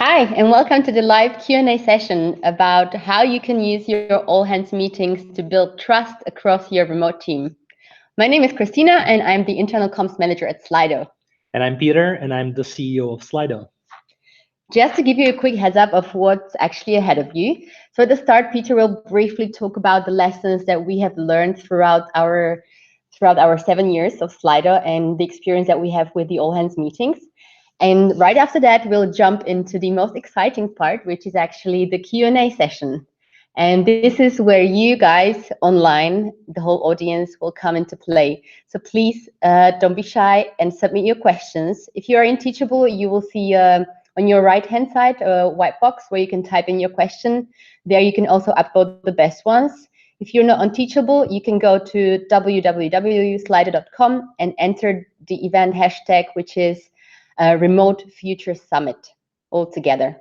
Hi, and welcome to the live Q&A session about how you can use your all-hands meetings to build trust across your remote team. My name is Christina, and I'm the Internal Comms Manager at Slido. And I'm Peter, and I'm the CEO of Slido. Just to give you a quick heads up of what's actually ahead of you. So at the start, Peter will briefly talk about the lessons that we have learned throughout our 7 years of Slido and the experience that we have with the all-hands meetings. And right after that, we'll jump into the most exciting part, which is actually the Q&A session. And this is where you guys online, the whole audience, will come into play. So please don't be shy and submit your questions. If you are in Teachable, you will see on your right-hand side a white box where you can type in your question. There you can also upload the best ones. If you're not on Teachable, you can go to www.slido.com and enter the event hashtag, which is Remote Future Summit altogether.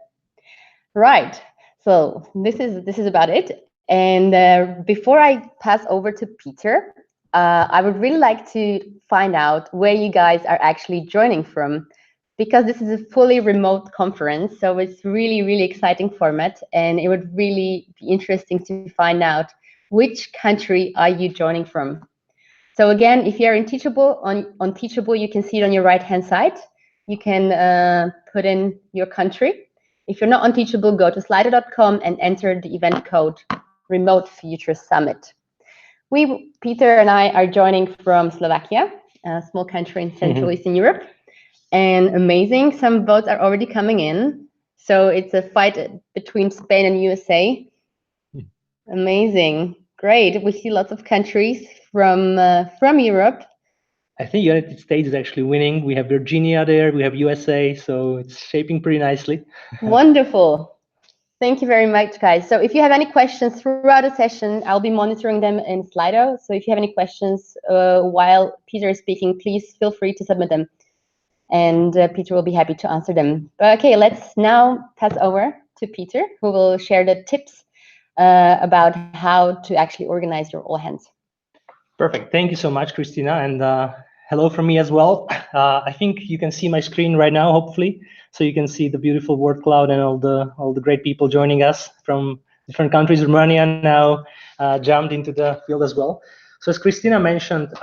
Right. So this is about it. And before I pass over to Peter, I would really like to find out where you guys are actually joining from, because this is a fully remote conference. So it's really, really exciting format, and it would really be interesting to find out which country are you joining from. So again, if you're in Teachable, on Teachable, you can see it on your right-hand side. You can put in your country. If you're not on Teachable, go to slido.com and enter the event code Remote Future Summit. Peter and I are joining from Slovakia, a small country in Central Eastern Europe. And amazing, some boats are already coming in. So it's a fight between Spain and USA. Amazing, great. We see lots of countries from Europe. I think United States is actually winning. We have Virginia there, we have USA, so it's shaping pretty nicely. Wonderful. Thank you very much, guys. So if you have any questions throughout the session, I'll be monitoring them in Slido. So if you have any questions while Peter is speaking, please feel free to submit them. And Peter will be happy to answer them. Okay, let's now pass over to Peter, who will share the tips about how to actually organize your all hands. Perfect. Thank you so much, Christina. And hello from me as well. I think you can see my screen right now, hopefully. So you can see the beautiful word cloud and all the great people joining us from different countries. Romania now jumped into the field as well. So as Christina mentioned,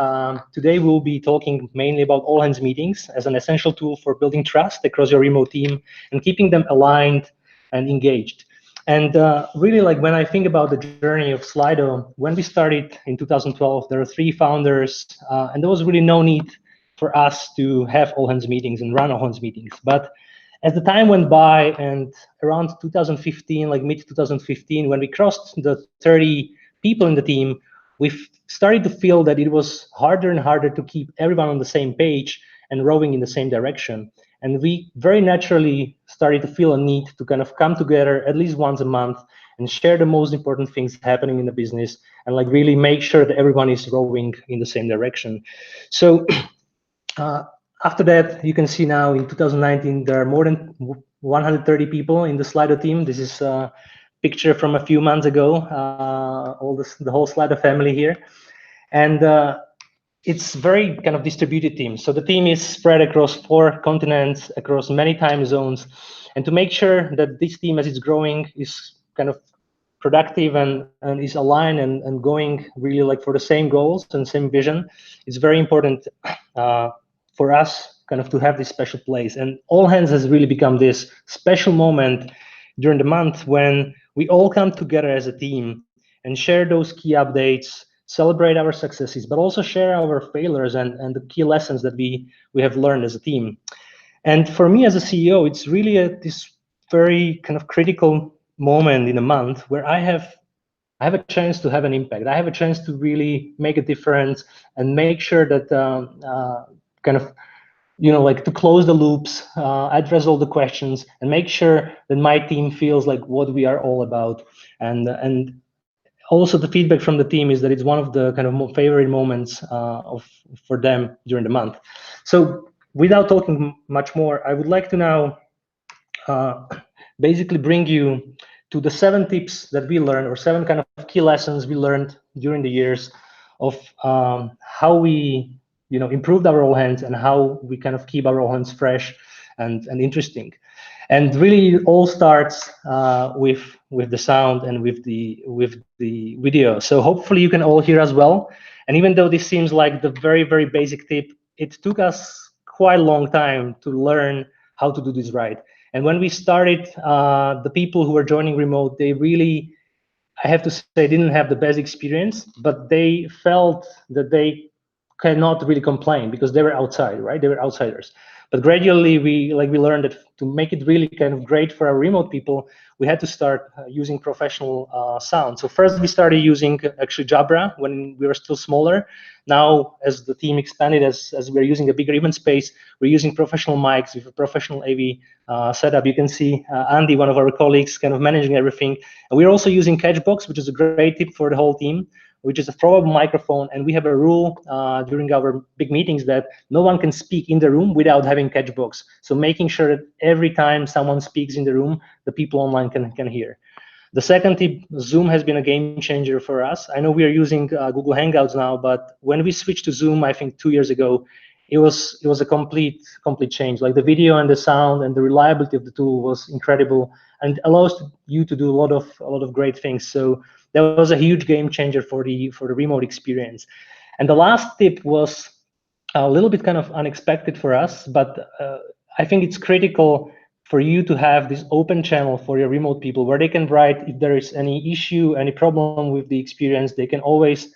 today we'll be talking mainly about all hands meetings as an essential tool for building trust across your remote team and keeping them aligned and engaged. And really, like when I think about the journey of Slido, when we started in 2012, there were 3 founders, and there was really no need for us to have all hands meetings and run all hands meetings. But as the time went by, and around 2015, like mid 2015, when we crossed the 30 people in the team, we started to feel that it was harder and harder to keep everyone on the same page and rowing in the same direction. And we very naturally started to feel a need to kind of come together at least once a month and share the most important things happening in the business and like really make sure that everyone is rowing in the same direction. So after that, you can see now in 2019, there are more than 130 people in the Slido team. This is a picture from a few months ago, the whole Slido family here. And it's very kind of distributed team. So the team is spread across 4 continents, across many time zones. And to make sure that this team, as it's growing, is kind of productive and is aligned and going really like for the same goals and same vision, it's very important for us kind of to have this special place. And all hands has really become this special moment during the month when we all come together as a team and share those key updates, celebrate our successes, but also share our failures and the key lessons that we have learned as a team. And for me as a CEO, it's really this very kind of critical moment in a month where I have a chance to have an impact. I have a chance to really make a difference and make sure that kind of, like to close the loops, address all the questions, and make sure that my team feels like what we are all about. And also the feedback from the team is that it's one of the kind of favorite moments for them during the month. So without talking much more, I would like to now basically bring you to the 7 tips that we learned, or 7 kind of key lessons we learned during the years of how we improved our all hands and how we kind of keep our all hands fresh and interesting. And really, it all starts with the sound and with the video. So hopefully you can all hear us well. And even though this seems like the very basic tip, it took us quite a long time to learn how to do this right. And when we started, the people who were joining remote, they really, I have to say, didn't have the best experience, but they felt that they cannot really complain because they were outside, right? They were outsiders. But gradually, we learned that to make it really kind of great for our remote people, we had to start using professional sound. So first, we started using actually Jabra when we were still smaller. Now, as the team expanded, as we're using a bigger event space, we're using professional mics with a professional AV setup. You can see Andy, one of our colleagues, kind of managing everything. And we're also using Catchbox, which is a great tip for the whole team, which is a throwable microphone. And we have a rule during our big meetings that no one can speak in the room without having Catchbox. So making sure that every time someone speaks in the room, the people online can hear. The second tip, Zoom has been a game changer for us. I know we are using Google Hangouts now, but when we switched to Zoom, I think 2 years ago, it was a complete change. Like the video and the sound and the reliability of the tool was incredible and allows you to do a lot of great things. So that was a huge game changer for the remote experience. And the last tip was a little bit kind of unexpected for us, but I think it's critical for you to have this open channel for your remote people where they can write if there is any issue, any problem with the experience. They can always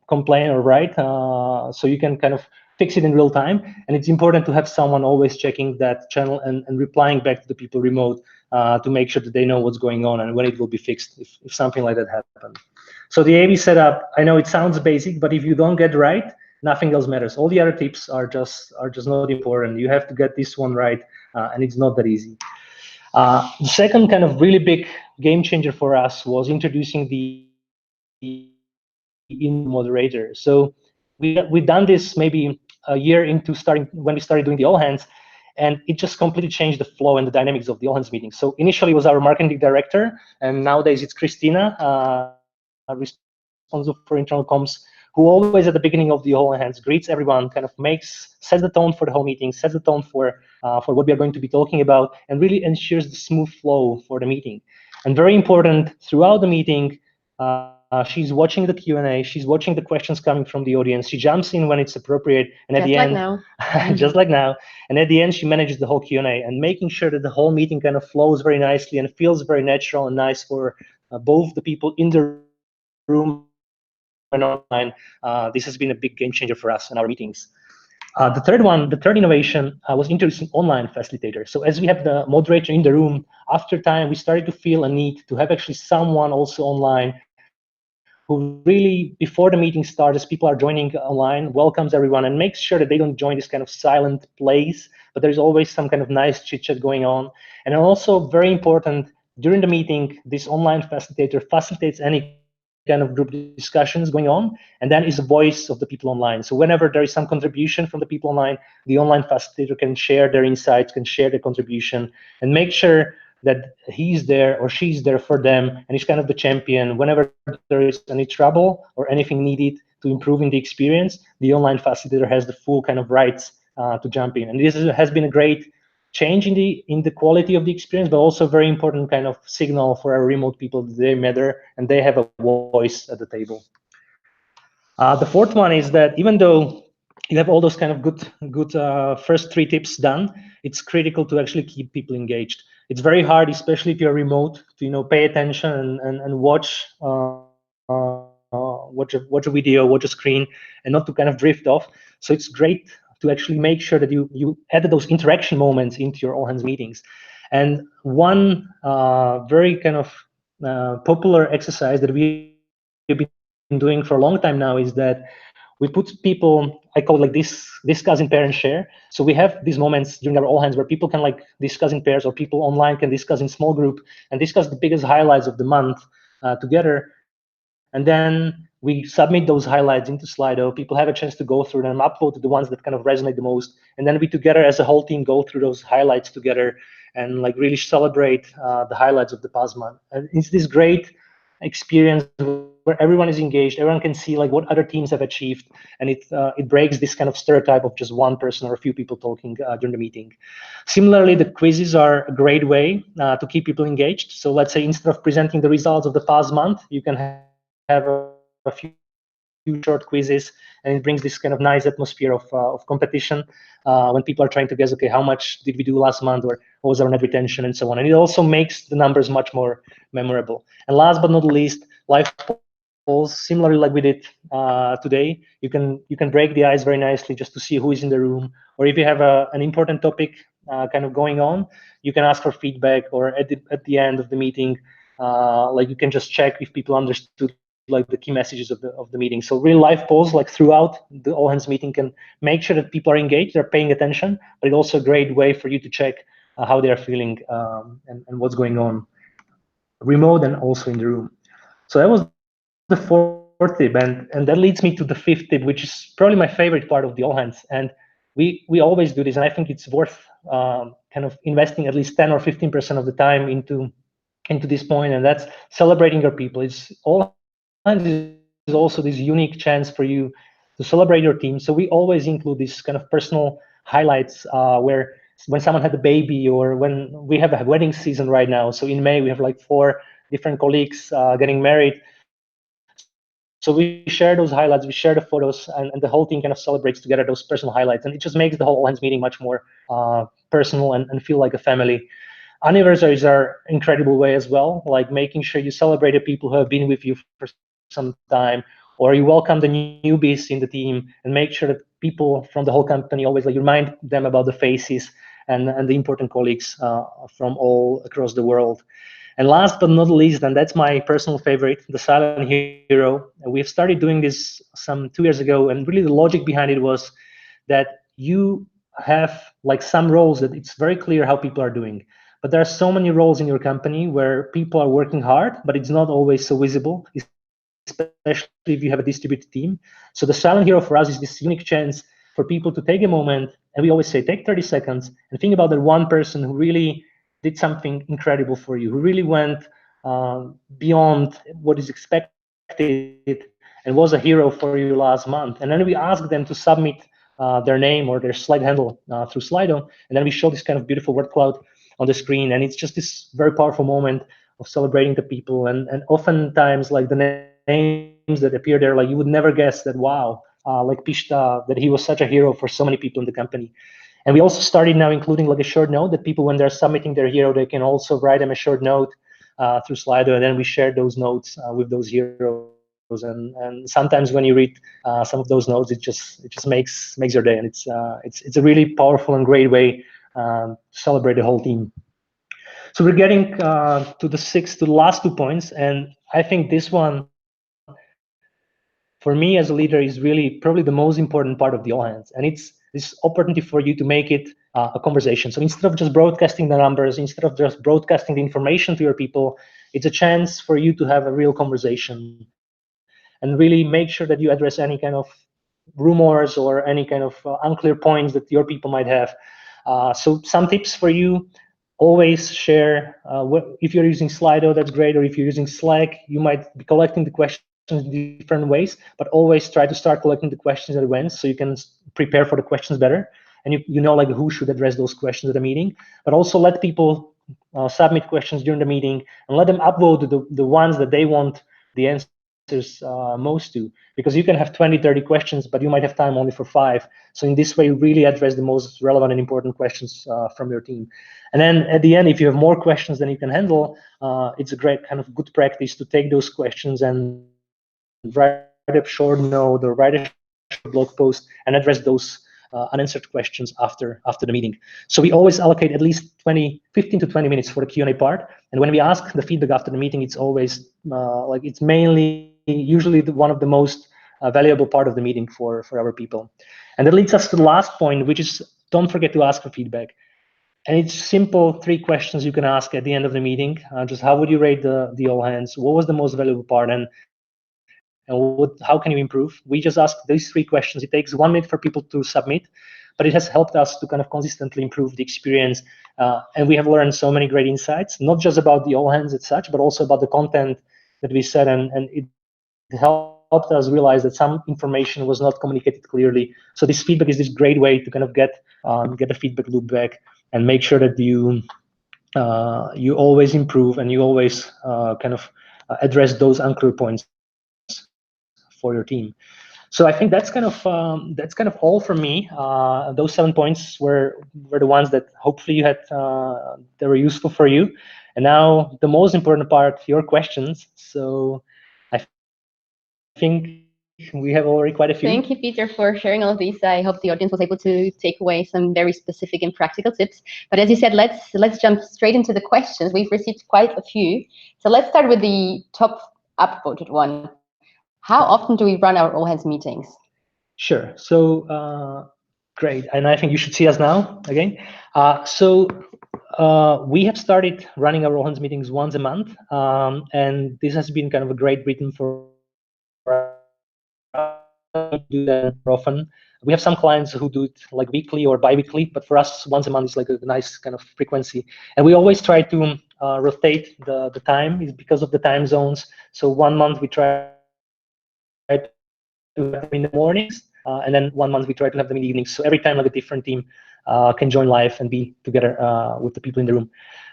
complain or write, so you can kind of fix it in real time. And it's important to have someone always checking that channel and replying back to the people remote to make sure that they know what's going on and when it will be fixed if something like that happens. So the AV setup, I know it sounds basic, but if you don't get right, nothing else matters. All the other tips are just not important. You have to get this one right, and it's not that easy. The second kind of really big game changer for us was introducing the in moderator. So we've done this maybe a year into starting when we started doing the all hands, and it just completely changed the flow and the dynamics of the all hands meeting. So initially it was our marketing director, and nowadays it's Christina, responsible for internal comms, who always at the beginning of the all hands greets everyone, kind of sets the tone for the whole meeting, sets the tone for what we are going to be talking about, and really ensures the smooth flow for the meeting. And very important, throughout the meeting, she's watching the Q&A, she's watching the questions coming from the audience, she jumps in when it's appropriate, and at the end, like now. just like now, and at the end, she manages the whole Q&A and making sure that the whole meeting kind of flows very nicely and feels very natural and nice for both the people in the room and online. This has been a big game changer for us in our meetings. The third innovation was introducing online facilitator. So as we have the moderator in the room, after time, we started to feel a need to have actually someone also online who really, before the meeting starts, as people are joining online, welcomes everyone and makes sure that they don't join this kind of silent place, but there's always some kind of nice chit-chat going on. And also very important, during the meeting, this online facilitator facilitates any kind of group discussions going on, and then is the voice of the people online. So whenever there is some contribution from the people online, the online facilitator can share their insights, can share their contribution, and make sure that he's there or she's there for them, and he's kind of the champion. Whenever there is any trouble or anything needed to improving the experience, the online facilitator has the full kind of rights to jump in. And this has been a great change in the quality of the experience, but also very important kind of signal for our remote people that they matter and they have a voice at the table. The fourth one is that even though you have all those kind of good first three tips done, it's critical to actually keep people engaged. It's very hard, especially if you're remote, to pay attention and watch a video, watch a screen, and not to kind of drift off. So it's great to actually make sure that you added those interaction moments into your all hands meetings. And one very kind of popular exercise that we've been doing for a long time now is that we put people, I call it like discuss in pair and share. So we have these moments during our all hands where people can like discuss in pairs, or people online can discuss in small group and discuss the biggest highlights of the month together. And then we submit those highlights into Slido. People have a chance to go through them, upvote the ones that kind of resonate the most. And then we together as a whole team go through those highlights together and like really celebrate the highlights of the past month. And it's this great experience where where everyone is engaged, everyone can see like what other teams have achieved, and it breaks this kind of stereotype of just one person or a few people talking during the meeting. Similarly, the quizzes are a great way to keep people engaged. So let's say instead of presenting the results of the past month, you can have a few short quizzes, and it brings this kind of nice atmosphere of competition when people are trying to guess, okay, how much did we do last month, or what was our net retention, and so on. And it also makes the numbers much more memorable. And last but not least, live polls, similarly like we did today. You can break the ice very nicely just to see who is in the room, or if you have an important topic kind of going on, you can ask for feedback, or at the end of the meeting, like you can just check if people understood like the key messages of the meeting. So real life polls like throughout the all hands meeting can make sure that people are engaged, they're paying attention, but it's also a great way for you to check how they are feeling and what's going on remote and also in the room. So that was the fourth tip, and that leads me to the fifth tip, which is probably my favorite part of the all hands. And we always do this, and I think it's worth kind of investing at least 10 or 15% of the time into this point, and that's celebrating your people. It's all hands is also this unique chance for you to celebrate your team. So we always include this kind of personal highlights where when someone had a baby, or when we have a wedding season right now. So in May we have like 4 different colleagues getting married. So we share those highlights, we share the photos, and the whole team kind of celebrates together those personal highlights, and it just makes the whole all hands meeting much more personal and feel like a family. Anniversaries are incredible way as well, like making sure you celebrate the people who have been with you for some time, or you welcome the newbies in the team and make sure that people from the whole company always like remind them about the faces and the important colleagues from all across the world. And last but not least, and that's my personal favorite, the silent hero. We've started doing this some 2 years ago, and really the logic behind it was that you have like some roles that it's very clear how people are doing. But there are so many roles in your company where people are working hard, but it's not always so visible, especially if you have a distributed team. So the silent hero for us is this unique chance for people to take a moment, and we always say take 30 seconds and think about that one person who really did something incredible for you, who really went beyond what is expected and was a hero for you last month. And then we ask them to submit their name or their slide handle through Slido, and then we show this kind of beautiful word cloud on the screen, and it's just this very powerful moment of celebrating the people. And oftentimes like the names that appear there, like you would never guess that, wow, like Pishta, that he was such a hero for so many people in the company. And we also started now including like a short note that people, when they're submitting their hero, they can also write them a short note through Slido, and then we share those notes with those heroes. And sometimes when you read some of those notes, it just makes your day, and it's a really powerful and great way to celebrate the whole team. So we're getting to the last 2 points, and I think this one, for me as a leader, is really probably the most important part of the all hands, and it's this opportunity for you to make it a conversation. So instead of just broadcasting the numbers, instead of just broadcasting the information to your people, it's a chance for you to have a real conversation and really make sure that you address any kind of rumors or any kind of unclear points that your people might have. So some tips for you: always share. If you're using Slido, that's great. Or if you're using Slack, you might be collecting the questions in different ways, but always try to start collecting the questions at once so you can prepare for the questions better. And you know like who should address those questions at the meeting. But also let people submit questions during the meeting, and let them upvote the ones that they want the answers most to, because you can have 20, 30 questions, but you might have time only for 5. So in this way, you really address the most relevant and important questions from your team. And then at the end, if you have more questions than you can handle, it's a great kind of good practice to take those questions and write a short note or write a short blog post and address those unanswered questions after the meeting. So we always allocate at least 15 to 20 minutes for the Q&A part. And when we ask the feedback after the meeting, it's always like it's mainly usually one of the most valuable part of the meeting for our people. And that leads us to the last point, which is don't forget to ask for feedback. And it's simple 3 questions you can ask at the end of the meeting. Just how would you rate the all hands? What was the most valuable part? And how can you improve? We just ask these 3 questions. It takes 1 minute for people to submit, but it has helped us to kind of consistently improve the experience. And we have learned so many great insights, not just about the all hands as such, but also about the content that we said. And it really helped us realize that some information was not communicated clearly. So this feedback is this great way to kind of get the feedback loop back and make sure that you always improve and you always kind of address those unclear points for your team. So I think that's kind of all from me. Those 7 points were the ones that hopefully you had that were useful for you. And now the most important part, your questions. So I think we have already quite a few. Thank you, Peter, for sharing all of these. I hope the audience was able to take away some very specific and practical tips. But as you said, let's jump straight into the questions. We've received quite a few. So let's start with the top upvoted one. How often do we run our all hands meetings? Sure. So great. And I think you should see us now again. So we have started running our all hands meetings once a month. And this has been kind of a great rhythm for us. Do that more often. We have some clients who do it like weekly or bi-weekly, but for us, once a month is like a nice kind of frequency. And we always try to rotate the time, is because of the time zones. So 1 month we try to have them in the mornings, and then 1 month we try to have them in the evenings. So every time like a different team can join live and be together with the people in the room.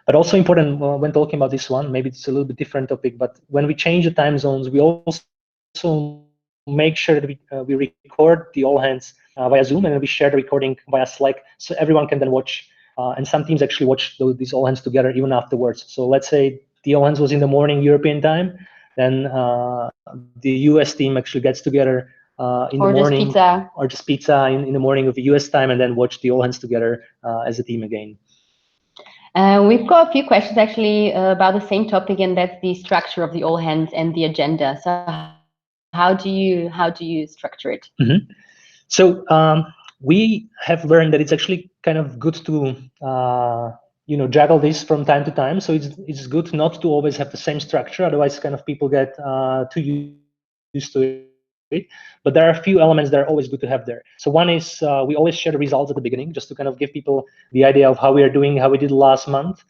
But also important when talking about this one, maybe it's a little bit different topic, but when we change the time zones, we also make sure that we record the all hands via Zoom, and then we share the recording via Slack, so everyone can then watch. And some teams actually watch these all hands together even afterwards. So let's say the all hands was in the morning European time, then the US team actually gets together in the morning, or just pizza in the morning of the US time, and then watch the all hands together as a team again. We've got a few questions actually about the same topic, and that's the structure of the all hands and the agenda. So how do you structure it? Mm-hmm. So we have learned that it's actually kind of good to juggle this from time to time. So it's good not to always have the same structure, otherwise kind of people get too used to it. But there are a few elements that are always good to have there. So one is we always share the results at the beginning, just to kind of give people the idea of how we are doing, how we did last month.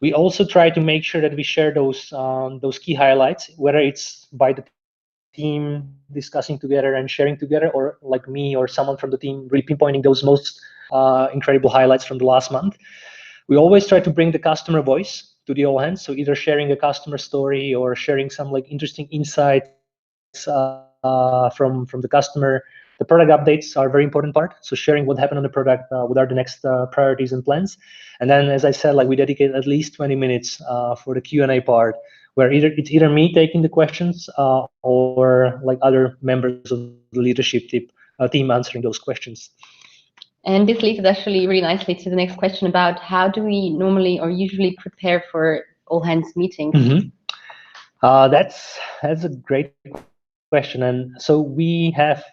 We also try to make sure that we share those key highlights, whether it's by the team discussing together and sharing together, or like me or someone from the team really pinpointing those most incredible highlights from the last month. We always try to bring the customer voice to the all hands, so either sharing a customer story or sharing some like interesting insights from the customer. The product updates are a very important part, so sharing what happened on the product, what are the next priorities and plans. And then, as I said, like we dedicate at least 20 minutes for the Q&A part, where it's either me taking the questions or like other members of the leadership team answering those questions. And this leads actually really nicely to the next question about how do we normally or usually prepare for all hands meetings? Mm-hmm. That's a great question. And so we have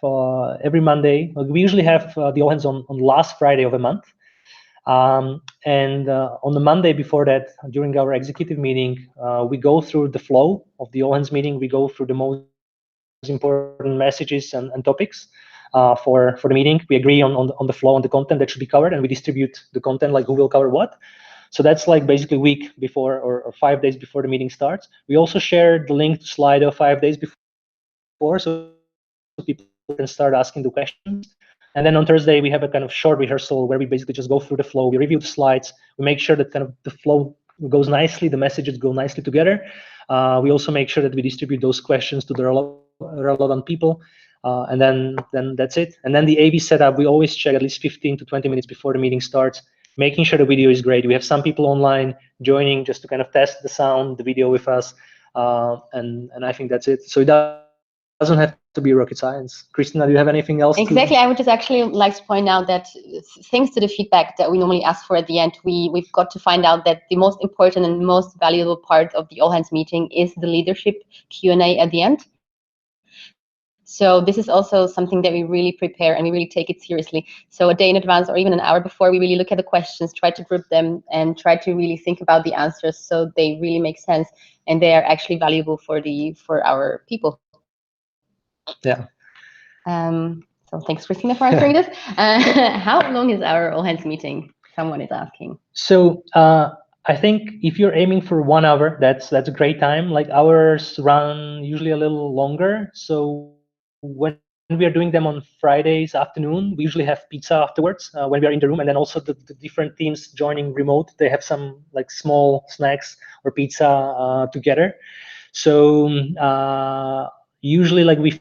every Monday, we usually have the all hands on last Friday of a month. And on the Monday before that, during our executive meeting, we go through the flow of the all hands meeting. We go through the most important messages and topics for the meeting. We agree on the flow, on the content that should be covered, and we distribute the content, like who will cover what. So that's like basically a week before or 5 days before the meeting starts. We also share the link to Slido 5 days before, so people can start asking the questions. And then on Thursday, we have a kind of short rehearsal where we basically just go through the flow. We review the slides. We make sure that kind of the flow goes nicely, the messages go nicely together. We also make sure that we distribute those questions to the relevant people. And then that's it. And then the AV setup, we always check at least 15 to 20 minutes before the meeting starts, making sure the video is great. We have some people online joining just to kind of test the sound, the video with us. And I think that's it. So it doesn't have to be rocket science. Christina, do you have anything else to? Exactly. I would just actually like to point out that thanks to the feedback that we normally ask for at the end, we've got to find out that the most important and most valuable part of the all hands meeting is the leadership Q&A at the end. So this is also something that we really prepare and we really take it seriously. So a day in advance or even an hour before, we really look at the questions, try to group them, and try to really think about the answers so they really make sense and they are actually valuable for our people. Yeah. So thanks, Christina, for answering this. How long is our all hands meeting? Someone is asking. So I think if you're aiming for 1 hour, that's a great time. Like ours run usually a little longer. So when we are doing them on Fridays afternoon, we usually have pizza afterwards when we are in the room. And then also the different teams joining remote, they have some like small snacks or pizza together. So usually like we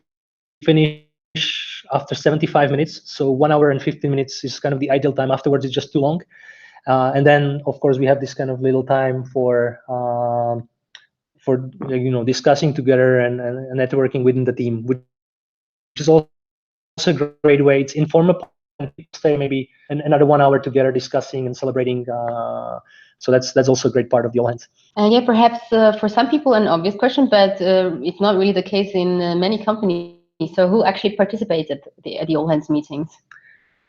finish after 75 minutes. So 1 hour and 15 minutes is kind of the ideal time. Afterwards, it's just too long. And then, of course, we have this kind of little time for discussing together and networking within the team, which is also a great way. It's informal, and people stay maybe another 1 hour together discussing and celebrating. So that's also a great part of the All Hands. Yeah, perhaps for some people an obvious question, but it's not really the case in many companies. So who actually participates at the All Hands meetings?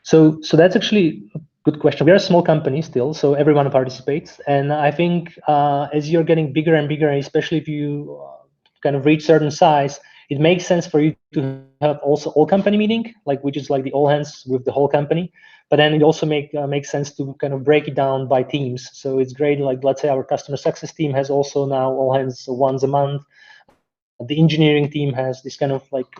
So that's actually a good question. We are a small company still, so everyone participates. And I think as you're getting bigger and bigger, especially if you kind of reach certain size, it makes sense for you to have also all company meeting, like which is like the all hands with the whole company. But then it also makes sense to kind of break it down by teams. So it's great. Like let's say our customer success team has also now all hands once a month. The engineering team has this kind of like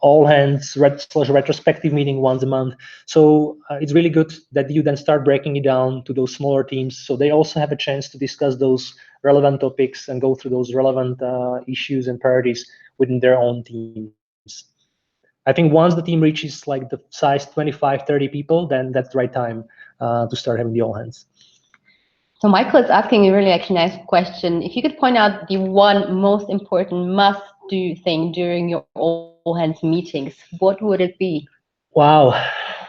all hands retrospective meeting once a month. So it's really good that you then start breaking it down to those smaller teams, so they also have a chance to discuss those relevant topics and go through those relevant issues and priorities within their own teams. I think once the team reaches like the size 25, 30 people, then that's the right time to start having the all hands. So Michael is asking a really actually nice question. If you could point out the one most important must-do thing during your all hands meetings, what would it be? Wow,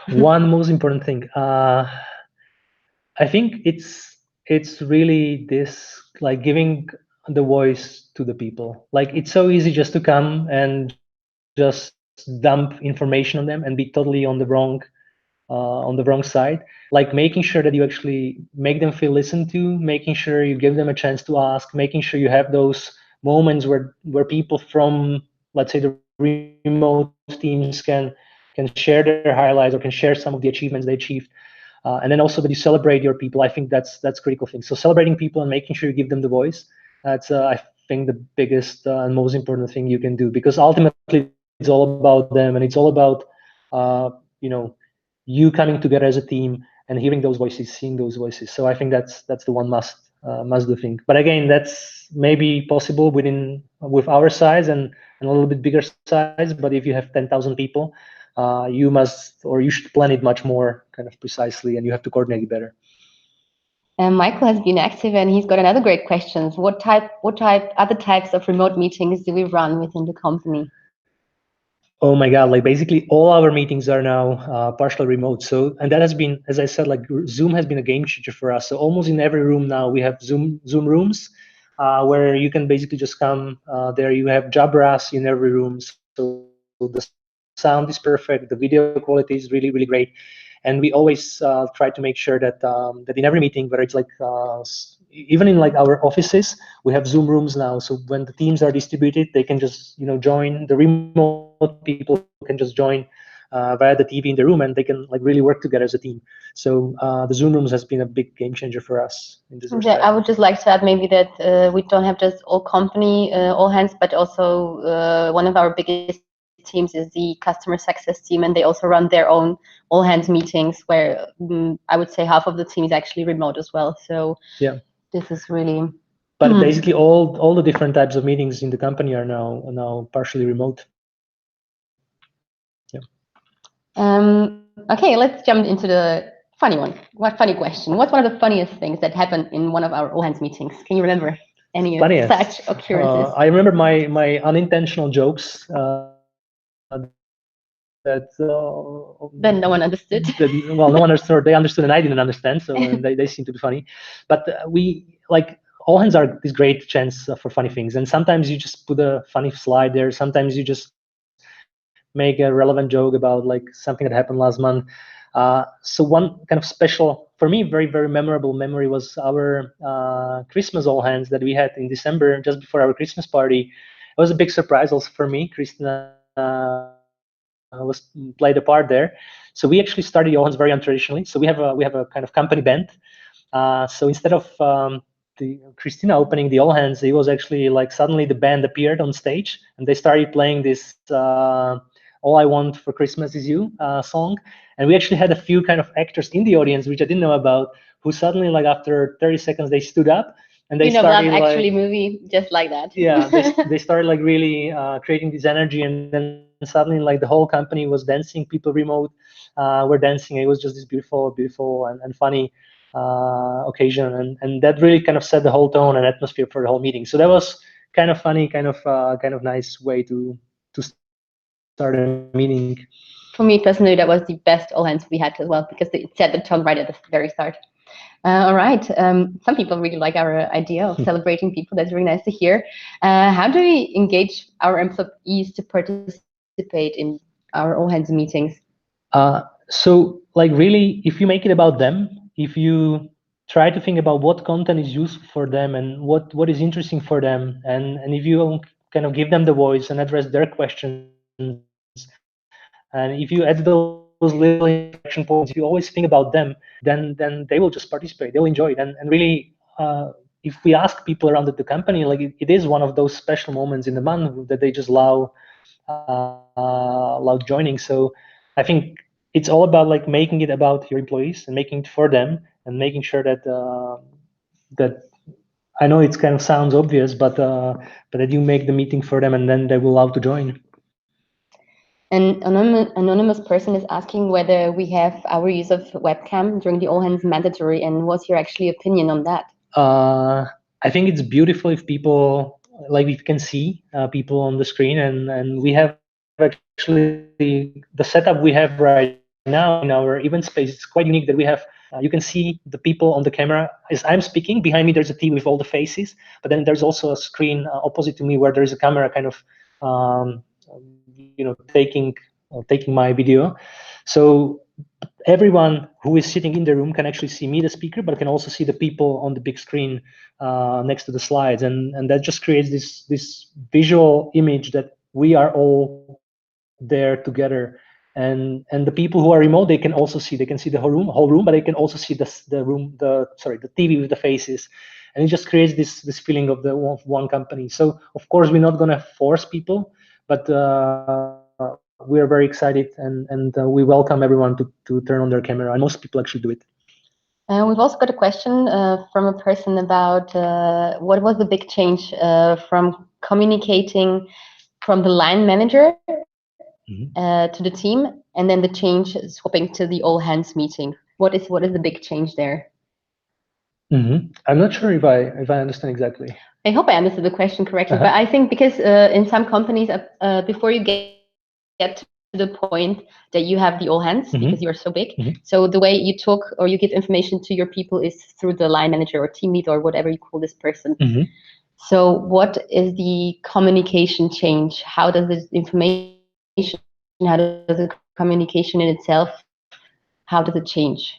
one most important thing. I think it's really this like giving the voice to the people. Like it's so easy just to come and just dump information on them and be totally on the wrong side. Like making sure that you actually make them feel listened to, making sure you give them a chance to ask, making sure you have those moments where people from, let's say, the remote teams can share their highlights or can share some of the achievements they achieved. And then also that you celebrate your people. I think that's critical thing. So celebrating people and making sure you give them the voice, that's I think the biggest and most important thing you can do, because ultimately it's all about them and it's all about you coming together as a team and hearing those voices, seeing those voices. So I think that's the one must do thing. But again, that's maybe possible with our size and a little bit bigger size. But if you have 10,000 people, you must, or you should plan it much more kind of precisely, and you have to coordinate it better. Michael has been active, and he's got another great question. What other types of remote meetings do we run within the company? Oh my God, like basically all our meetings are now partially remote. So, and that has been, as I said, like Zoom has been a game changer for us. So almost in every room now we have Zoom rooms where you can basically just come there. You have Jabras in every room. So the sound is perfect. The video quality is really, really great. And we always try to make sure that in every meeting, whether it's like even in like our offices, we have Zoom rooms now. So when the teams are distributed, they can just join. The remote people can just join via the TV in the room, and they can like really work together as a team. So the Zoom rooms has been a big game changer for us in this respect. Yeah, I would just like to add maybe that we don't have just all company all hands, but also one of our biggest teams is the customer success team, and they also run their own all hands meetings where I would say half of the team is actually remote as well. So yeah, this is really. but basically all the different types of meetings in the company are now partially remote. Yeah. Okay, let's jump into the funny one. What funny question? What's one of the funniest things that happened in one of our all hands meetings? Can you remember any such occurrences? I remember my unintentional jokes that Then no one understood. Well, no one understood. They understood and I didn't understand. So they seem to be funny. But we like all hands are this great chance for funny things. And sometimes you just put a funny slide there. Sometimes you just make a relevant joke about like something that happened last month. So one kind of special, for me, very, very memorable memory was our Christmas all hands that we had in December, just before our Christmas party. It was a big surprise also for me. Christina played a part there. So we actually started the all hands very untraditionally. So we have a kind of company band, So instead of Christina opening the all hands, it was actually like suddenly the band appeared on stage and they started playing this "All I Want for Christmas Is You" song, and we actually had a few kind of actors in the audience which I didn't know about, who suddenly, like after 30 seconds, they stood up and they started Love Actually movie just like that. Yeah, they started like really creating this energy, and then suddenly like the whole company was dancing, people remote were dancing. It was just this beautiful and funny occasion, and that really kind of set the whole tone and atmosphere for the whole meeting. So that was kind of funny, kind of nice way to start a meeting. For me personally, that was the best all hands we had as well, because it set the tone right at the very start. All right. Some people really like our idea of celebrating people. That's really nice to hear. How do we engage our employees to participate in our all hands meetings? So like really, if you make it about them, if you try to think about what content is useful for them and what is interesting for them, and if you kind of give them the voice and address their questions, and if you add those little interaction points, if you always think about them, then they will just participate, they'll enjoy it. And really, if we ask people around the company, like it is one of those special moments in the month that they just love joining. So I think it's all about like making it about your employees and making it for them, and making sure that that I know it kind of sounds obvious, but that you make the meeting for them, and then they will love to join. An anonymous person is asking whether we have our use of webcam during the all hands mandatory, and what's your actually opinion on that? I think it's beautiful if people, like, we can see people on the screen, and we have actually the setup we have right now in our event space. It's quite unique that we have. You can see the people on the camera as I'm speaking. Behind me, there's a TV with all the faces, but then there's also a screen opposite to me where there is a camera kind of, um, taking my video. So everyone who is sitting in the room can actually see me, the speaker, but can also see the people on the big screen next to the slides, and that just creates this visual image that we are all there together. And the people who are remote, they can also see, they can see the whole room, but they can also see the TV with the faces, and it just creates this feeling of one company. So of course we're not going to force people, but we are very excited, and we welcome everyone to turn on their camera, and most people actually do it. We've also got a question from a person about what was the big change from communicating from the line manager to the team, and then the change swapping to the all hands meeting. What is the big change there? I'm not sure if I understand exactly. I hope I understood the question correctly, but I think because in some companies, before you get to the point that you have the all hands, because you are so big, so the way you talk or you give information to your people is through the line manager or team lead or whatever you call this person. So what is the communication change? How does this information, how does the communication in itself, how does it change?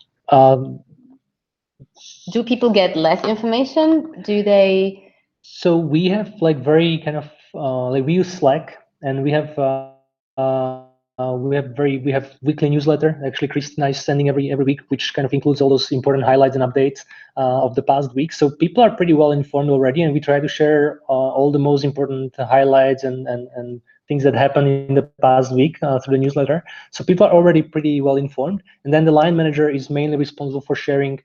Do people get less information? Do they? So we have like very kind of like we use Slack, and we have weekly newsletter. Actually, Christina is sending every week, which kind of includes all those important highlights and updates of the past week. So people are pretty well informed already, and we try to share all the most important highlights and things that happened in the past week through the newsletter. So people are already pretty well informed, and then the line manager is mainly responsible for sharing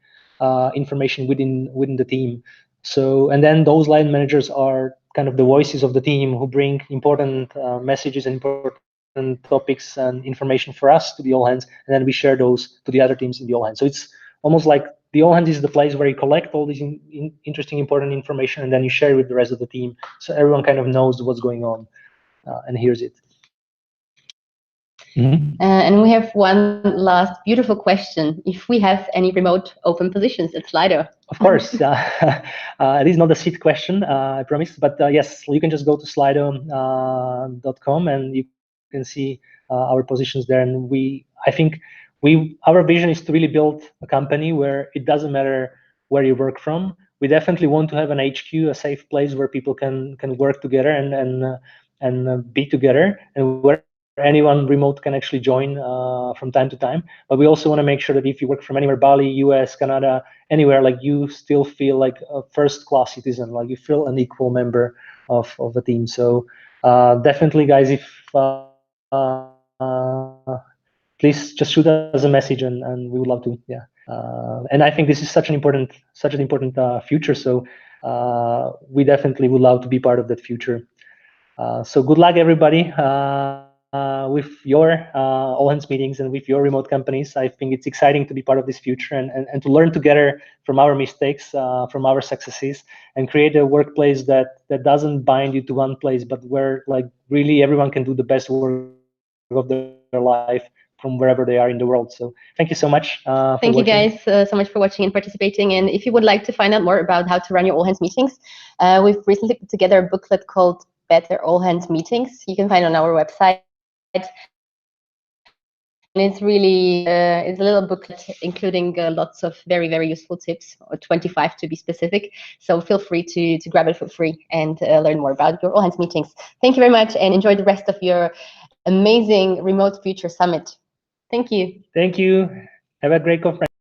information within the team. So, and then those line managers are kind of the voices of the team who bring important messages and important topics and information for us to the all hands, and then we share those to the other teams in the all hands. So it's almost like the all hands is the place where you collect all this interesting, important information, and then you share it with the rest of the team, so everyone kind of knows what's going on and hears it. And we have one last beautiful question. If we have any remote open positions at Slido? Of course. It is not a seat question, I promise. But yes, you can just go to slido.com and you can see our positions there. And I think our vision is to really build a company where it doesn't matter where you work from. We definitely want to have an HQ, a safe place where people can work together and be together. And wherever anyone remote can actually join from time to time. But we also want to make sure that if you work from anywhere, Bali, US, Canada, anywhere, like you still feel like a first-class citizen, like you feel an equal member of the team. So definitely, guys, if please just shoot us a message, and we would love to. Yeah. And I think this is such an important future. So we definitely would love to be part of that future. So good luck, everybody, with your all hands meetings and with your remote companies. I think it's exciting to be part of this future and to learn together from our mistakes, from our successes, and create a workplace that doesn't bind you to one place, but where like really everyone can do the best work of their life from wherever they are in the world. So thank you so much for watching. Thank you guys so much for watching and participating. And if you would like to find out more about how to run your all hands meetings, we've recently put together a booklet called Better All Hands Meetings. You can find it on our website. And it's really it's a little booklet including lots of very, very useful tips, or 25 to be specific. So feel free to grab it for free and learn more about your all hands meetings. Thank you very much, and enjoy the rest of your amazing Remote Future Summit. Thank you. Thank you. Have a great conference.